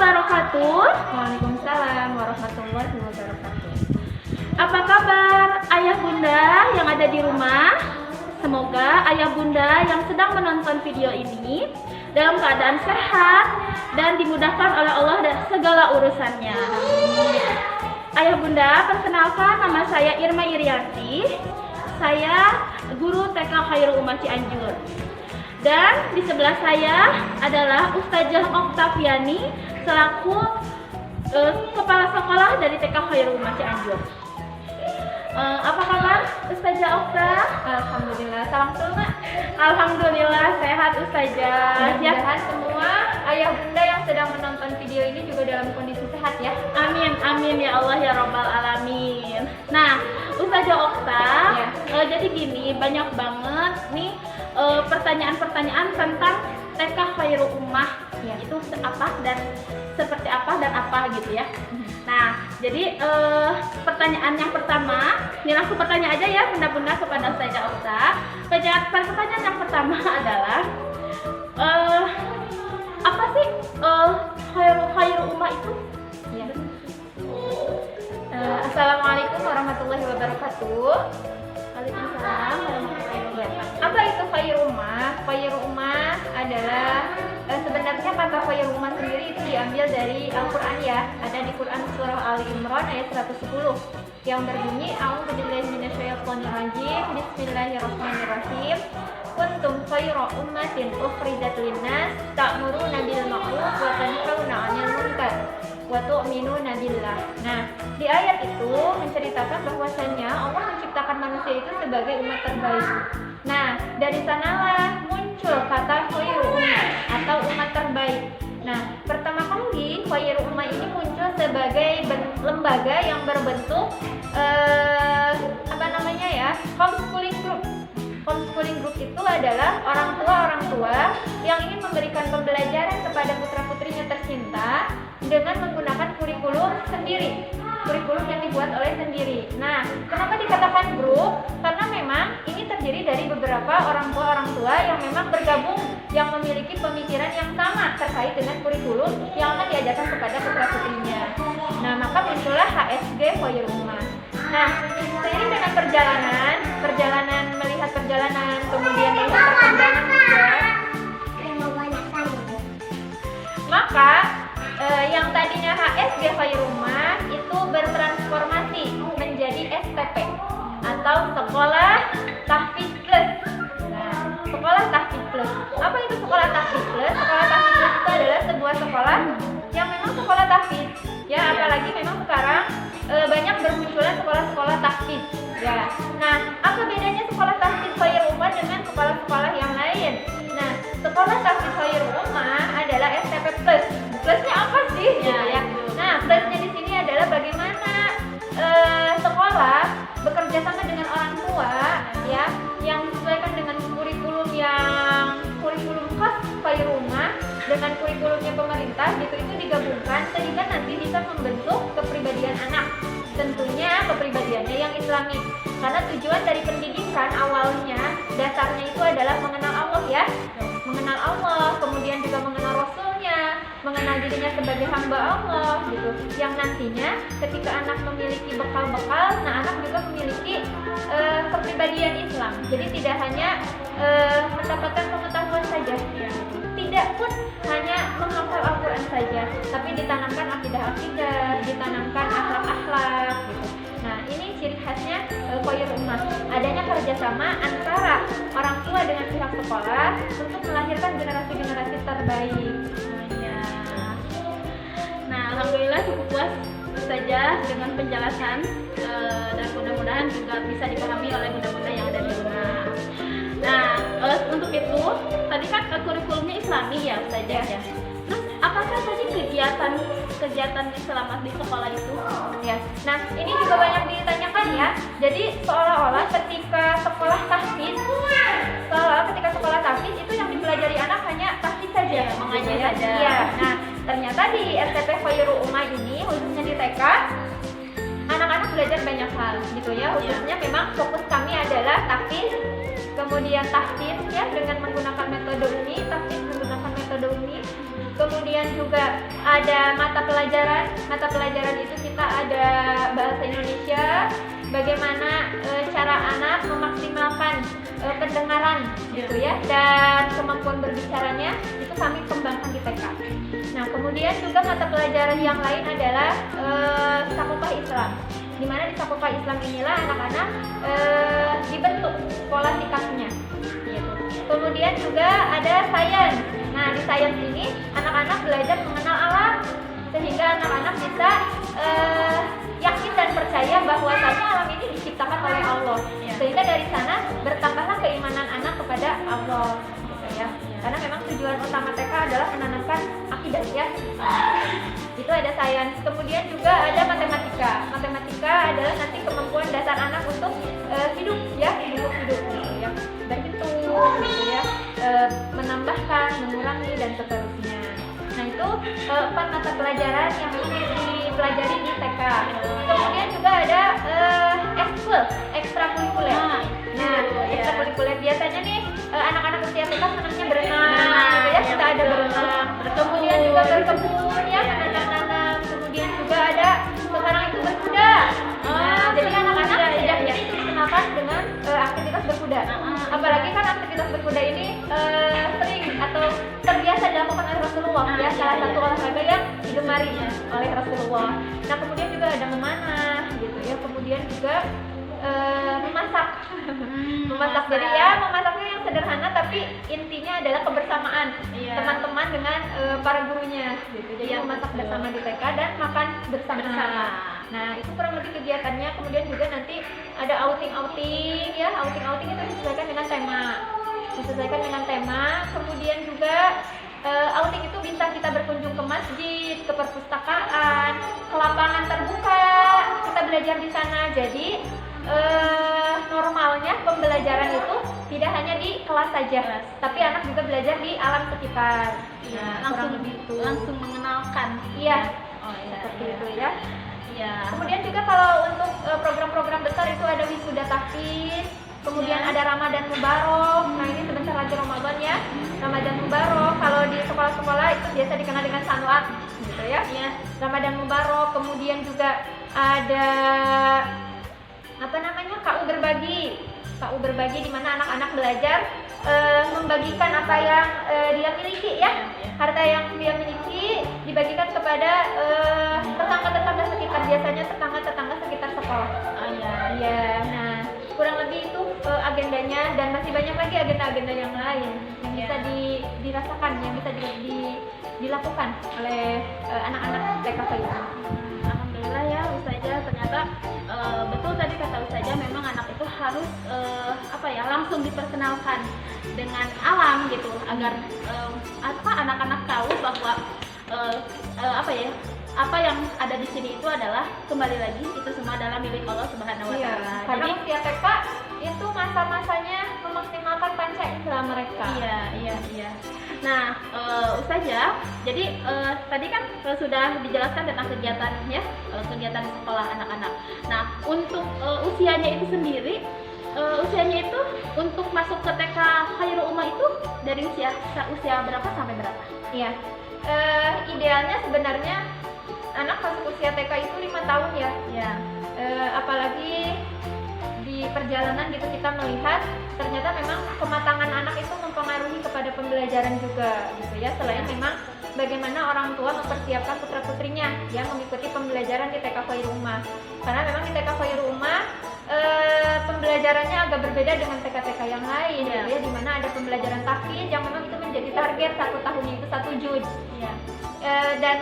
wabarakatuh. Waalaikumsalam warahmatullahi wabarakatuh. Apa kabar ayah bunda yang ada di rumah? Semoga ayah bunda yang sedang menonton video ini dalam keadaan sehat dan dimudahkan oleh Allah dan segala urusannya. Ayah bunda, perkenalkan, nama saya Irma Irianti. Saya guru TK Khairul Ummah Cianjur. Dan di sebelah saya adalah Ustazah Oktaviani selaku kepala sekolah dari TK Khairul Ummah Cianjur. Apa kabar Ustazah Okta? Alhamdulillah, salam selamat. Alhamdulillah sehat Ustazah. Mudah-mudahan semua ayah bunda yang sedang menonton video ini juga dalam kondisi sehat ya. Amin, amin ya Allah ya Rabbal Alamin. Nah, Ustazah Okta, jadi gini, banyak banget nih pertanyaan-pertanyaan tentang TK Khairul Ummah, itu apa dan seperti apa dan apa gitu ya. Nah, jadi pertanyaan yang pertama, ini langsung bertanya aja ya bunda-bunda kepada Ustazah Okta. Pertanyaan yang pertama adalah apa sih Khairul Ummah itu? Ya. Assalamualaikum warahmatullahi wabarakatuh. Waalaikumsalam warahmatullahi wabarakatuh. Apa itu Khairul Ummah? Khairul Ummah adalah sebenarnya kata Khairul Ummah sendiri itu diambil dari Al-Quran ya. Ada di Quran surah Ali Imran ayat 110 yang berbunyi A'udzubillahi minasyaitonirrajim. Bismillahirrahmanirrahim. Kuntum khaira ummatin ukhrijat linnas ta'muruna bil ma'ruf wa tanhauna 'anil munkar wa tu'minuna billah. Nah, di ayat itu menceritakan bahwasannya Allah menciptakan manusia itu sebagai umat terbaik. Nah, dari sanalah muncul kata Khairul Ummah atau umat terbaik. Nah, pertama kali Khairul Ummah ini muncul sebagai lembaga yang berbentuk homeschooling group. Homeschooling group itu adalah orang tua yang ingin memberikan pembelajaran kepada putra-putrinya tercinta dengan menggunakan kurikulum sendiri, kurikulum yang dibuat oleh sendiri. Nah, kenapa dikatakan grup? Karena memang ini terdiri dari beberapa orang tua yang memang bergabung, yang memiliki pemikiran yang sama terkait dengan kurikulum yang akan diajarkan kepada putra-putrinya. Nah, maka muncullah HSG Khairul Ummah. Nah, seiring dengan perjalanan melihat perjalanan, kemudian melihat perkembangan juga, maka yang tadinya HSG Khairul Ummah itu bertransformasi menjadi STP atau Sekolah Tahfidz Plus. Nah, Sekolah Tahfidz Plus. Apa itu Sekolah Tahfidz Plus? Sekolah Tahfidz Plus itu adalah sebuah sekolah yang memang sekolah tahfidz. Ya, apalagi memang sekarang banyak bermunculan sekolah-sekolah tahfidz. Ya. Nah, apa bedanya sekolah tahfidz Khairul Ummah dengan sekolah-sekolah yang lain? Nah, sekolah tahfidz Khairul Ummah adalah STP Plus. Plusnya apa sih? Ya. Nah, plusnya di sini adalah bagaimana sekolah bekerja sama dengan orang tua ya, yang disesuaikan dengan kurikulum khas Khairul Ummah dengan kurikulumnya pemerintah gitu, itu digabungkan sehingga nanti bisa membentuk kepribadian anak. Tentunya kepribadiannya yang Islami. Karena tujuan dari pendidikan awalnya dasarnya itu adalah mengenal Allah ya. Mengenal Allah, kemudian juga mengenal Rasulnya, mengenal dirinya sebagai hamba Allah gitu. Yang nantinya ketika anak memiliki bekal-bekal, nah anak juga memiliki kepribadian Islam. Jadi tidak hanya mendapatkan pengetahuan saja, tidak pun hanya menghafal Al-Quran saja, tapi ditanamkan akidah-akidah, ditanamkan akhlak-akhlak gitu. Nah, ini ciri khasnya Khairul Ummah, adanya kerjasama antara orang tua dengan pihak sekolah untuk melahirkan generasi-generasi terbaik semuanya. Nah, alhamdulillah cukup puas saja dengan penjelasan dan mudah-mudahan juga bisa dipahami oleh bunda-bunda yang ada di rumah. Nah, untuk itu tadi kan kurikulumnya Islami ya saja ya. Terus apakah tadi kegiatan selama di sekolah itu? Ya. Nah, ini juga banyak ditanyakan ya. Jadi seolah-olah ketika sekolah tahfidz itu yang dipelajari anak hanya tahfidz saja, mengajar saja. Ya. Nah, ternyata di STP Khairul Ummah ini khususnya di TK anak-anak belajar banyak hal gitu ya. Khususnya memang fokus kami adalah tahfidz, kemudian tahfiz ya dengan menggunakan metode uni, tahfiz menggunakan metode uni. Kemudian juga ada mata pelajaran itu kita ada bahasa Indonesia, bagaimana cara anak memaksimalkan pendengaran gitu ya, dan kemampuan berbicaranya itu kami kembangkan di TK. Nah, kemudian juga mata pelajaran yang lain adalah Sakopah Islam, di mana di Sakopah Islam inilah anak-anak dibentuk pola sikapnya gitu. Kemudian juga ada sains. Nah, di sains ini anak-anak belajar mengenal alam sehingga anak-anak bisa yakin dan percaya bahwasanya alam ini diciptakan oleh Allah. Sehingga dari sana bertambahlah keimanan anak kepada Allah gitu ya. Karena memang tujuan utama TK adalah menanamkan akidah ya. Itu ada sains. Kemudian juga ada matematika. Matematika adalah nanti kemampuan dasar anak untuk hidup ya, hidup gitu ya. Berhitung gitu ya, menambahkan, mengurangi dan seterusnya. Nah, itu 4 mata pelajaran yang dipelajari di TK. Kemudian juga ada ekstrakurikuler. Nah, ekstrakurikuler biasanya nih anak-anak usia TK senangnya berenang gitu ya, kita ada berenang. Kemudian juga berkebun ya, menanam-nanam. Kemudian juga ada sekarang itu berkuda. Nah, jadi anak-anak sejak kecil itu dikenalkan dengan aktivitas berkuda. Apalagi kan aktivitas berkuda ini sering atau terbiasa dilakukan oleh Rasulullah ya, salah satu olahraga yang digemari oleh Rasulullah. Nah, kemudian juga ada memanah gitu ya, kemudian juga memasak. Memasak. Jadi ya memasaknya yang sederhana tapi intinya adalah kebersamaan teman-teman dengan para gurunya gitu. Jadi memasak bersama di TK dan makan bersama. Nah, itu kurang lebih kegiatannya. Kemudian juga nanti ada outing ya. Outing itu disesuaikan dengan tema. Kemudian juga outing itu bisa kita berkunjung ke masjid, ke perpustakaan, ke lapangan terbuka. Kita belajar di sana. Jadi normalnya pembelajaran itu tidak hanya di kelas saja, tapi anak juga belajar di alam sekitar. Nah, langsung mengenalkan. Iya. Seperti itu ya. Kemudian juga kalau untuk program-program besar itu ada wisuda tahfiz, kemudian ada Ramadan Mubarok. Nah, ini sebentar lagi Ramadan ya. Ramadan Mubarok kalau di sekolah-sekolah itu biasa dikenal dengan sanwat gitu ya. Ramadan Mubarok, kemudian juga ada KU berbagi di mana anak-anak belajar membagikan apa yang dia miliki ya. Harta yang dia miliki dibagikan kepada tetangga-tetangga sekitar, biasanya tetangga-tetangga sekitar sekolah. Nah, kurang lebih itu agendanya, dan masih banyak lagi agenda-agenda yang lain yang bisa dirasakan, yang bisa dilakukan oleh anak-anak TK itu. Alhamdulillah ya Ustazah, ternyata betul tadi kata Ustazah, memang anak itu harus langsung diperkenalkan dengan alam gitu, agar anak-anak tahu bahwa apa yang ada di sini itu adalah, kembali lagi, itu semua adalah milik Allah Subhanahu wa Ta'ala. Karena usia TK itu masa-masanya memaksimalkan panca indera mereka. Iya. Nah, Ustazah, jadi tadi kan sudah dijelaskan tentang kegiatannya, kegiatan sekolah anak-anak. Nah, untuk usianya itu sendiri, usianya itu untuk masuk ke TK Khairul Ummah itu dari usia berapa sampai berapa? Iya. Idealnya sebenarnya anak masuk usia TK itu 5 tahun ya. Apalagi di perjalanan gitu kita melihat ternyata memang kematangan anak itu mempengaruhi kepada pembelajaran juga gitu ya. Selain memang bagaimana orang tua mempersiapkan putra-putrinya yang mengikuti pembelajaran di TK Khairul Ummah. Karena memang di TK Khairul Ummah pembelajarannya agak berbeda dengan TK-TK yang lain gitu ya, di mana ada pembelajaran tahfiz yang memang itu menjadi target 1 tahunnya itu 1 juz. Dan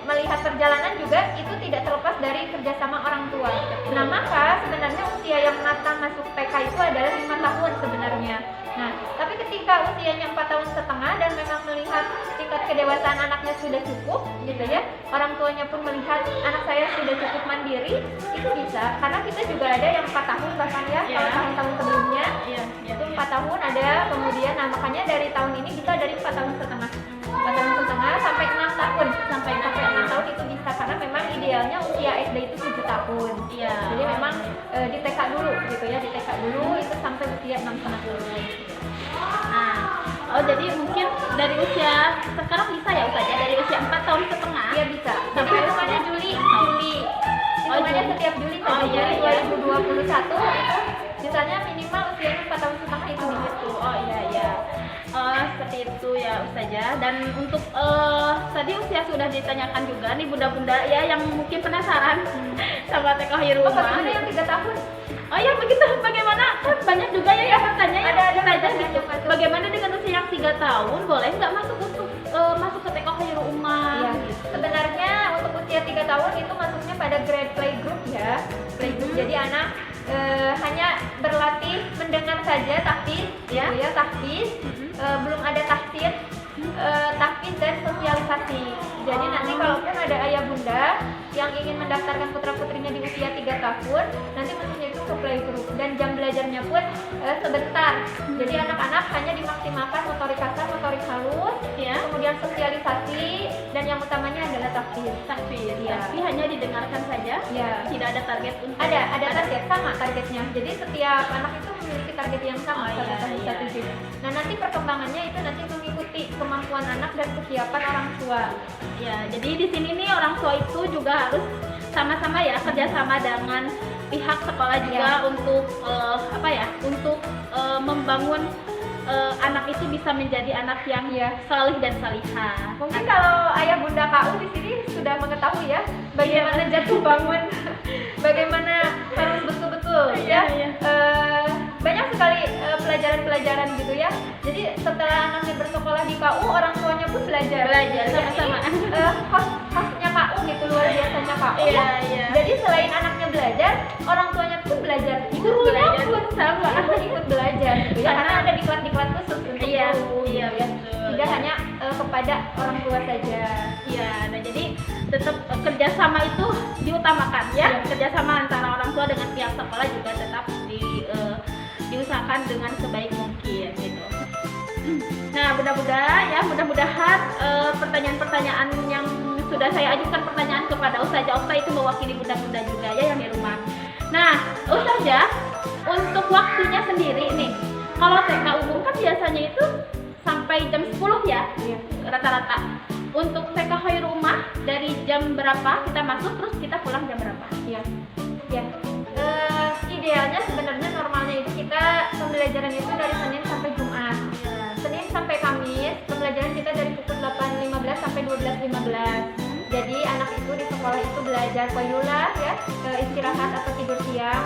melihat perjalanan juga itu tidak terlepas dari kerjasama orang tua. Nah, maka sebenarnya usia yang matang masuk TK itu adalah 5 tahun sebenarnya. Nah, tapi ketika usianya 4 tahun setengah dan memang melihat tingkat kedewasaan anaknya sudah cukup gitu ya, orang tuanya pun melihat anak saya sudah cukup mandiri, itu bisa. Karena kita juga ada yang 4 tahun bahkan ya, kalau tahun-tahun sebelumnya itu 4 tahun ada. Kemudian nah makanya dari tahun ini bisa dari 4 tahun setengah sampai 6 tahun, sampai 6 tahun itu bisa, karena memang idealnya usia SD itu 7 tahun. Jadi memang di TK dulu gitu ya, di TK dulu itu sampai usia 6 tahun. Nah, oh jadi mungkin dari usia sekarang bisa ya Ustaz ya, dari usia 4,5 tahun. Iya bisa. Jadi Sampai hitungannya usia- Juli. Oh, Hitungannya Juli. setiap Juli Oh, saja. iya, Juli iya. 2021 itu misalnya minimal usianya 4,5 tahun itu. Gitu. Oh iya iya. Seperti itu ya Ustazah. Dan untuk tadi usia sudah ditanyakan juga nih bunda-bunda ya yang mungkin penasaran sama TK Khairul Oh, Ummah. bagaimana yang 3 tahun? Oh ya begitu, bagaimana? Kan banyak juga ya yang bertanya ya. Ada Ustazah pertanyaan gitu. yang masuk. Bagaimana dengan usia yang 3 tahun? Boleh nggak masuk untuk masuk ke TK Khairul Ummah? Iya. Gitu. Sebenarnya untuk usia 3 tahun itu masuknya pada grade playgroup ya. Playgroup. Jadi anak hanya berlatih mendengar saja tahfiz ya, tahfiz. Belum ada tahsin, tahfiz dan sosialisasi. Jadi nanti kalaupun ada ayah bunda yang ingin mendaftarkan putra-putrinya di usia 3 tahun, nanti masuknya itu ke playgroup dan jam belajarnya pun sebentar. Jadi anak-anak hanya dimaksimalkan motorik kasar, motorik halus, Ya. kemudian sosialisasi dan yang utamanya adalah tahfiz. Tahfiz. Iya. Tapi hanya didengarkan saja. Ya. Tidak ada target untuk Ada target sama targetnya. Jadi setiap anak itu memiliki target yang sama Oh, pada iya, tahun iya. 1 Nah, nanti perkembangannya itu nanti mengikuti kemampuan anak dan kesiapan orang tua. Ya, jadi di sini nih orang tua itu juga harus sama-sama ya kerjasama dengan pihak sekolah juga Ya. untuk untuk membangun anak itu bisa menjadi anak yang Iya. salih dan salihah. Mungkin kalau ayah bunda KU di sini sudah mengetahui ya bagaimana jatuh bangun, bagaimana harus betul-betul Iya, ya. iya. Banyak sekali pelajaran-pelajaran gitu ya. Jadi setelah anaknya bersekolah di KU, orang tuanya pun belajar. Belajar sama-sama. Hostnya KU gitu, luar biasanya KU. Iya, ya. iya. Jadi selain anaknya belajar, orang tuanya pun belajar. Gurunya belajar. pun sama. Dia pun ikut belajar gitu ya. Karena- Karena ada diklat-diklat khusus untuk Iya, guru. iya, gitu ya. betul. Tidak hanya kepada orang tua saja. Iya, nah jadi tetap kerjasama itu diutamakan ya. Iya. Kerjasama antara orang tua dengan pihak sekolah juga tetap diusahakan dengan sebaik mungkin gitu. Nah, mudah-mudahan pertanyaan-pertanyaan yang sudah saya ajukan pertanyaan kepada Ustazah Okta itu mewakili bunda-bunda juga ya yang di rumah. Nah, Ustazah, untuk waktunya sendiri nih, kalau TK umum kan biasanya itu sampai jam 10 ya, Iya. rata-rata. Untuk TK Khairul Ummah dari jam berapa kita masuk terus kita pulang jam berapa? Iya. Ya. Idealnya sebenarnya normalnya itu kita pembelajaran itu dari Senin sampai Jumat. Senin sampai Kamis pembelajaran kita dari pukul 8.15 sampai 12.15. Jadi anak itu di sekolah itu belajar qailula ya, istirahat atau tidur siang.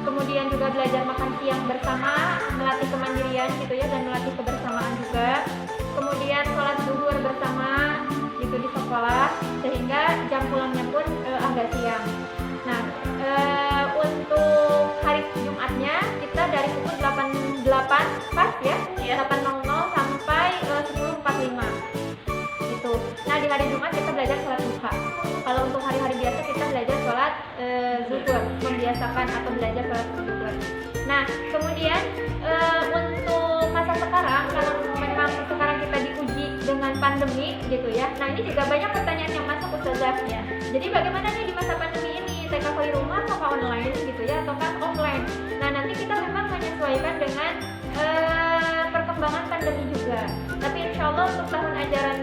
Kemudian juga belajar makan siang bersama, melatih kemandirian gitu ya dan melatih kebersamaan juga. Kemudian sholat zuhur bersama gitu di sekolah sehingga jam pulangnya pun agak siang. Nah, untuk hari Jumatnya kita dari pukul 8 pas ya, Iya. 8.00 sampai 10.45 gitu. Nah, di hari Jumat kita belajar sholat duha. Kalau untuk hari-hari biasa kita belajar sholat zuhur, membiasakan atau belajar sholat zuhur. Nah, kemudian untuk masa sekarang, karena memang sekarang kita diuji dengan pandemi gitu ya. Nah, ini juga banyak pertanyaan yang masuk Ustazah ya. Jadi bagaimana nih di masa pandemi ini, TK Khairul Ummah apakah online gitu ya, ataukah offline? Nah, nanti kita memang menyesuaikan dengan perkembangan pandemi juga. Tapi insya Allah untuk tahun ajaran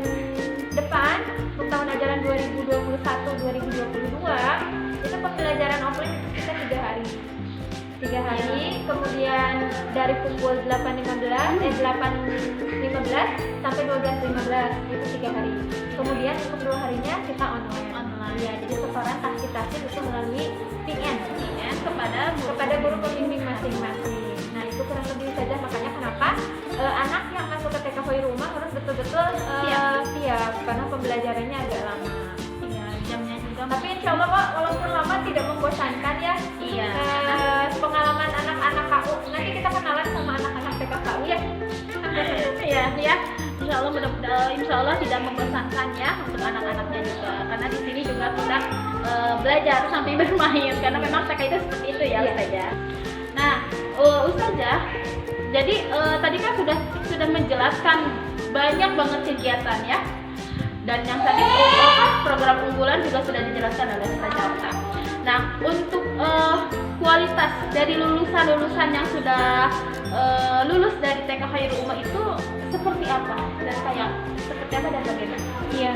depan, untuk tahun ajaran 2021-2022 itu pembelajaran offline itu kita 3 hari. 3 hari, kemudian dari pukul 8.15 sampai 12.15 itu 3 hari. Kemudian untuk 2 harinya kita online. Ya, jadi setoran tahfiz itu melalui PN kepada guru pembimbing masing-masing. Nah, itu kurang lebih saja, makanya kenapa anak yang masuk ke TK Khairul Ummah harus betul-betul siap karena pembelajarannya agak lama. Iya, jamnya juga. Tapi insya Allah kok walaupun lama tidak membosankan ya. Iya. Pengalaman anak-anak KU, nanti kita kenalan sama anak-anak TK KU ya. Iya, ya. Insya Allah tidak membosankan ya untuk anak-anaknya juga. Karena di sini juga kita belajar sambil bermain karena memang TK itu seperti itu ya, Iya. Ustazah. Nah, Ustazah, jadi tadi kan sudah menjelaskan banyak banget kegiatan ya. Dan yang tadi program unggulan juga sudah dijelaskan oleh Ustazah Okta. Nah, untuk kualitas dari lulusan-lulusan yang sudah lulus dari TK Khairul Ummah itu seperti apa dan kayak seperti apa dan bagaimana? Iya,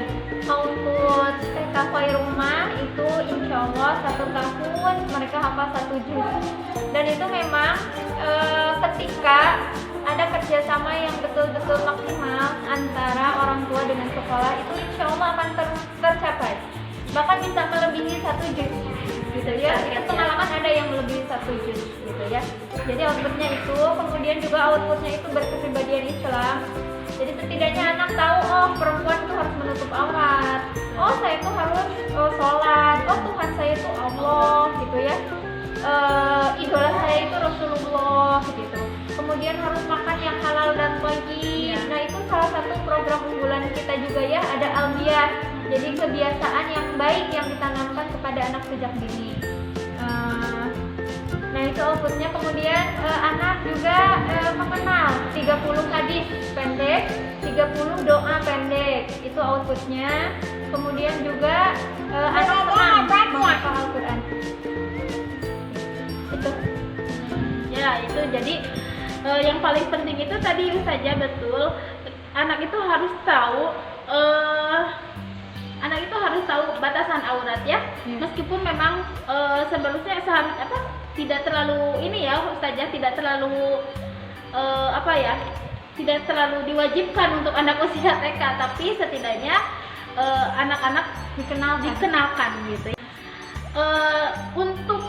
untuk TK Khairul Ummah itu insya Allah 1 tahun mereka hafal 1 juz. Dan itu memang ketika ada kerjasama yang betul-betul maksimal antara orang tua dengan sekolah, itu insya Allah akan tercapai. Bahkan bisa melebihi 1 juz, gitu ya. Itu pengalaman ada yang melebihi 1 juz, gitu ya. Jadi outputnya itu, kemudian juga outputnya itu berkepribadian Islam. Jadi setidaknya anak tahu, oh perempuan itu harus menutup aurat, oh saya itu harus sholat, oh Tuhan saya itu Allah, gitu ya. Idola saya itu Rasulullah, gitu. Kemudian harus makan yang halal dan thayyib. Nah itu salah satu program unggulan kita juga ya, ada Albiah. Jadi kebiasaan yang baik yang ditanamkan kepada anak sejak dini. Nah itu outputnya. Kemudian anak juga mengenal 30 hadis pendek, 30 doa pendek. Itu outputnya. Kemudian juga anak senang menghafal Al-Quran. Itu. Ya itu jadi yang paling penting itu tadi saja betul, anak itu harus tahu batasan aurat ya. Meskipun memang sebenarnya seharusnya tidak terlalu ini ya Ustazah, tidak terlalu tidak terlalu diwajibkan untuk anak usia TK, tapi setidaknya anak-anak dikenalkan gitu ya. Untuk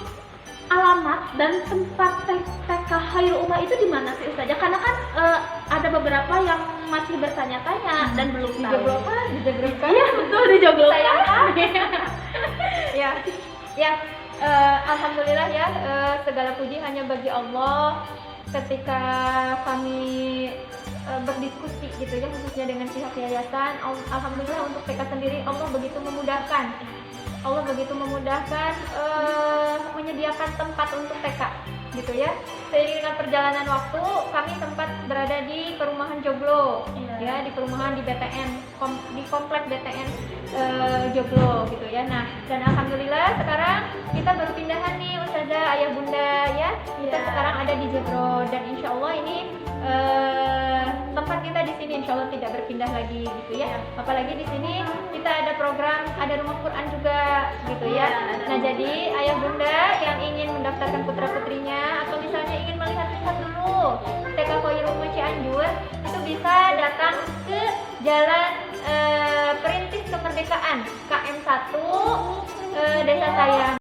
alamat dan tempat TK Khairul Ummah itu di mana sih Ustazah? Karena kan ada beberapa yang masih bertanya-tanya dan belum tahu. Dijoglokan. Iya betul, dijoglokan. Ya, alhamdulillah ya, segala puji hanya bagi Allah. Ketika kami berdiskusi gitu ya, khususnya dengan pihak yayasan, alhamdulillah untuk TK sendiri Allah begitu memudahkan. Allah begitu memudahkan menyediakan tempat untuk TK gitu ya. Seiring dengan perjalanan waktu kami sempat berada di perumahan Joglo, ya di perumahan di BTN, di komplek BTN Joglo gitu ya. Nah dan alhamdulillah sekarang kita baru pindahan nih Ustazah, ayah bunda ya. Kita sekarang ada di Joglo dan insya Allah ini tempat kita di sini insya Allah tidak berpindah lagi gitu ya. Apalagi di sini kita ada program, ada rumah Quran juga gitu ya. Nah jadi ayah bunda yang ingin mendaftarkan putra putrinya atau misalnya ingin melihat dulu TK Khairul Ummah Cianjur, itu bisa datang ke Jalan Perintis Kemerdekaan KM 1 Desa Sayang.